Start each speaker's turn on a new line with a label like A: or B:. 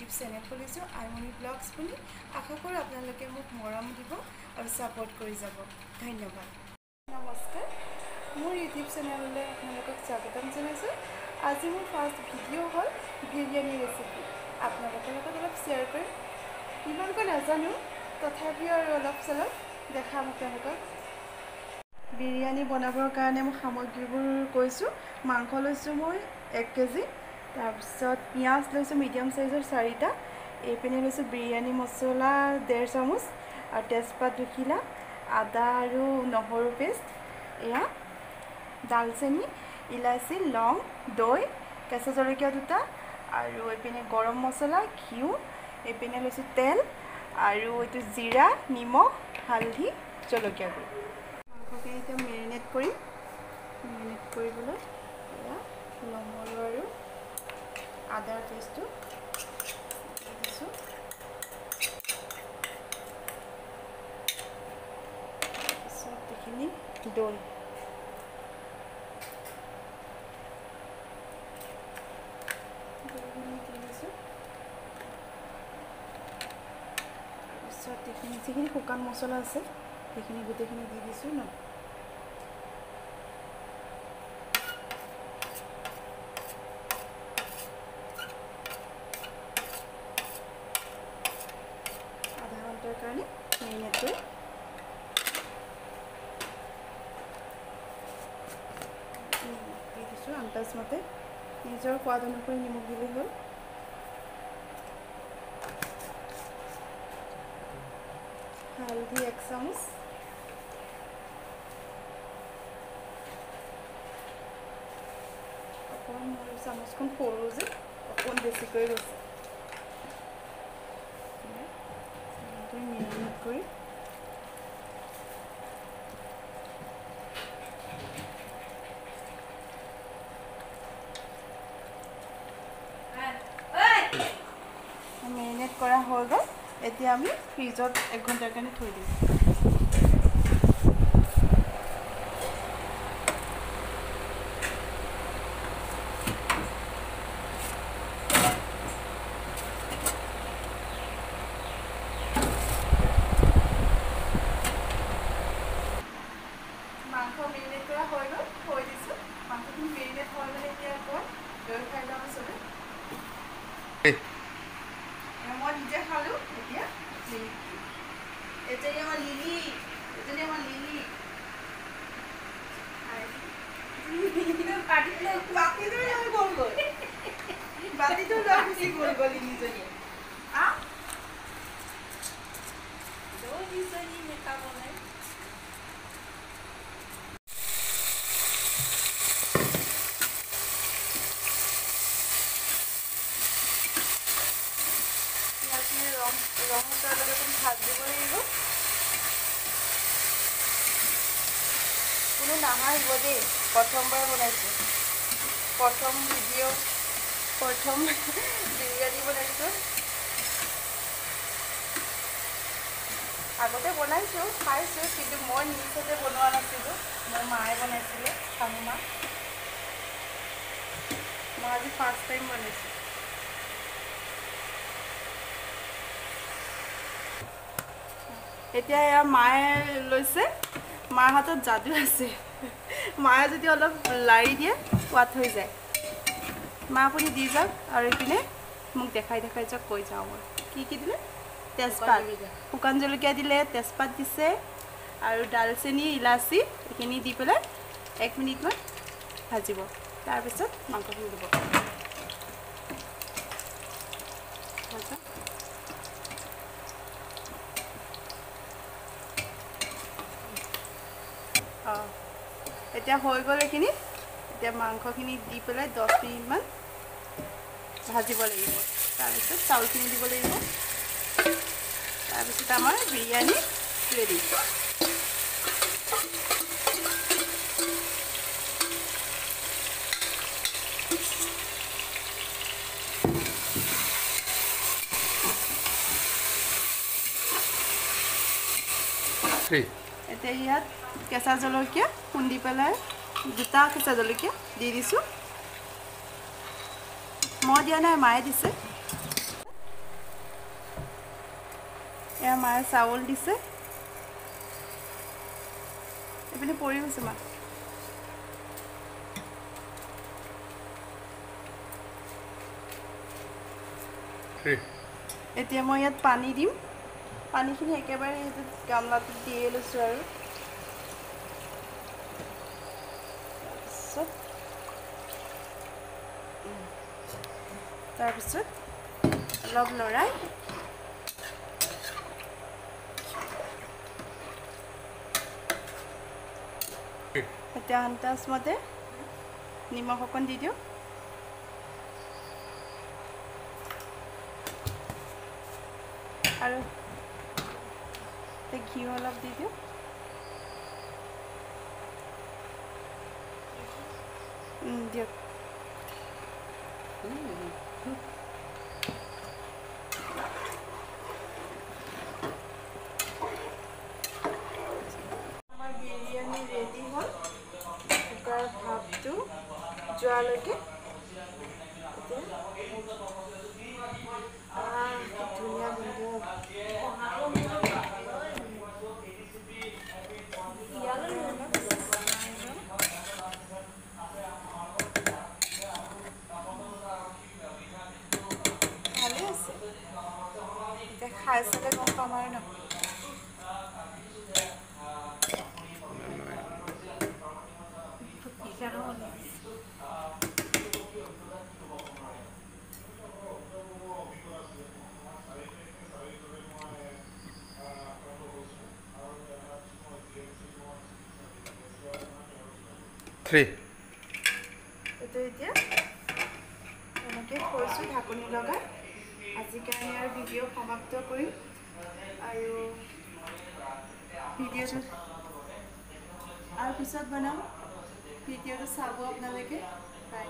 A: YouTube channel খুলিছোঁ আইমনি blogs বুলি। আশা কৰোঁ আপোনালোকে মোক মৰম দিব আৰু ছাপোৰ্ট কৰি যাব। ধন্যবাদ। নমস্কাৰ, মোৰ ইউটিউব চেনেললৈ আপোনালোকক স্বাগতম জনাইছোঁ। আজি মোৰ ফাৰ্ষ্ট ভিডিঅ' হ'ল বিৰিয়ানী ৰেচিপি। আপোনালোকৰ লগত অলপ শ্বেয়াৰ কৰিম। ইমানকৈ নাজানো, তথাপিও আৰু অলপ চলপ দেখাম আপোনালোকক। বিৰিয়ানী বনাবৰ কাৰণে মই সামগ্ৰীবোৰ কৈছোঁ। মাংস লৈছোঁ মই 1 কেজি, তাৰপিছত পিঁয়াজ লৈছোঁ মিডিয়াম চাইজৰ 4টা, এইপিনে লৈছোঁ বিৰিয়ানী মছলা 1.5 চামুচ আৰু তেজপাত 2 খিলা, আদা আৰু নহৰু পেষ্ট, এয়া দালচেনি, ইলাচি, লং, দৈ, কেঁচা জলকীয়া 2টা আৰু এইপিনে গৰম মছলা, ঘিউ, এইপিনে লৈছোঁ তেল আৰু এইটো জিৰা, নিমখ, হালধি, জলকীয়া গুড়ি। মাংসখিনি এতিয়া মেৰিনেট কৰিম। মেৰিনেট কৰিবলৈ এয়া নহৰু আৰু আদাৰ পেষ্টটো দিছোঁ। তাৰপিছত এইখিনি দৈ, তাৰপিছত এইখিনি যিখিনি শুকান মছলা আছে সেইখিনি গোটেইখিনি দি দিছোঁ ন। আধা ঘণ্টাৰ কাৰণে মেৰিনেট কৰি দি দিছোঁ। আন্দাজ মতে নিজৰ সোৱাদ অনুসৰি নিমখ দিলেই হ'ল। হালধি 1 চামুচ, অকণমান মোৰ চামুচখন সৰু যে অকণমান বেছিকৈ গৈছে। মেৰিনেট কৰি মেৰিনেট কৰা হৈ গ'ল। এতিয়া আমি ফ্ৰিজত 1 ঘণ্টাৰ কাৰণে থৈ দিম। মাংস মেৰিনেট কৰা হৈ গ'ল, থৈ দিছোঁ। মাংসখিনি মেৰিনেট হৈ গ'লে এতিয়া অকণমান দৈ খাই লওঁ চবে। মই নিজে খালোঁ। এতিয়া এজনী আমাৰ লিলি, এজনী আমাৰ লিলি বাতিটো লৈ গুচি গ'ল লিলিজনী। ৰং উঠালৈকে ভাজ দিব লাগিব। কোনো নাহাঁহিব দেই, প্ৰথমবাৰ বনাইছোঁ, প্ৰথম ভিডিঅ', প্ৰথম বিৰিয়ানী বনাইছোঁ। আগতে বনাইছোঁ, খাইছোঁ, কিন্তু মই নিজতে বনোৱা নাছিলোঁ। মোৰ মায়ে বনাইছিলে, শাহু মা। মই আজি ফাৰ্ষ্ট টাইম বনাইছোঁ। এতিয়া এয়া মায়ে লৈছে, মাৰ হাতত যাদু আছে। মায়ে যদি অলপ লাৰি দিয়ে সোৱাদ হৈ যায়। মা আপুনি দি যাওক আৰু এইপিনে মোক দেখাই দেখাই যাওক, কৈ যাওঁ মই কি কি দিলে। তেজপাত, শুকান জলকীয়া দিলে, তেজপাত দিছে আৰু দালচেনি, ইলাচি এইখিনি দি পেলাই 1 মিনিটমান ভাজিব। তাৰপিছত মাংসখিনি দিব। এতিয়া হৈ গ'ল এইখিনি। এতিয়া মাংসখিনি দি পেলাই 10 মিনিটমান ভাজিব লাগিব। তাৰপিছত চাউলখিনি দিব লাগিব। তাৰপিছত আমাৰ বিৰিয়ানী ৰেডি। এতিয়া ইয়াত কেঁচা জলকীয়া খুন্দি পেলাই 2টা কেঁচা জলকীয়া দি দিছোঁ। মই দিয়া নাই, মায়ে দিছে। এয়া মায়ে চাউল দিছে এইপিনে পৰি গৈছে মা এতিয়া মই ইয়াত পানী দিম পানীখিনি একেবাৰে সেইটো গামলাটোত দিয়ে লৈছোঁ আৰু তাৰপিছত অলপ লৰাই এতিয়া আন্দাজমতে নিমখ অকণ দি দিওঁ আৰু ঘিউ অলপ দি দিওঁ দিয়ক আমাৰ বিৰিয়ানী ৰেডি হ'ল কুকাৰ ভাপটো যোৱালৈকে ধুনীয়া ভালে আছে এতিয়া খাই চালে গম পাম আৰু ন এইটো এতিয়া এনেকৈ থৈছোঁ ঢাকনি লগাই আজিৰ কাৰণে আৰু ভিডিঅ' সমাপ্ত কৰিম আৰু ভিডিঅ'টো আৰু পিছত বনাম ভিডিঅ'টো চাব আপোনালোকে বাই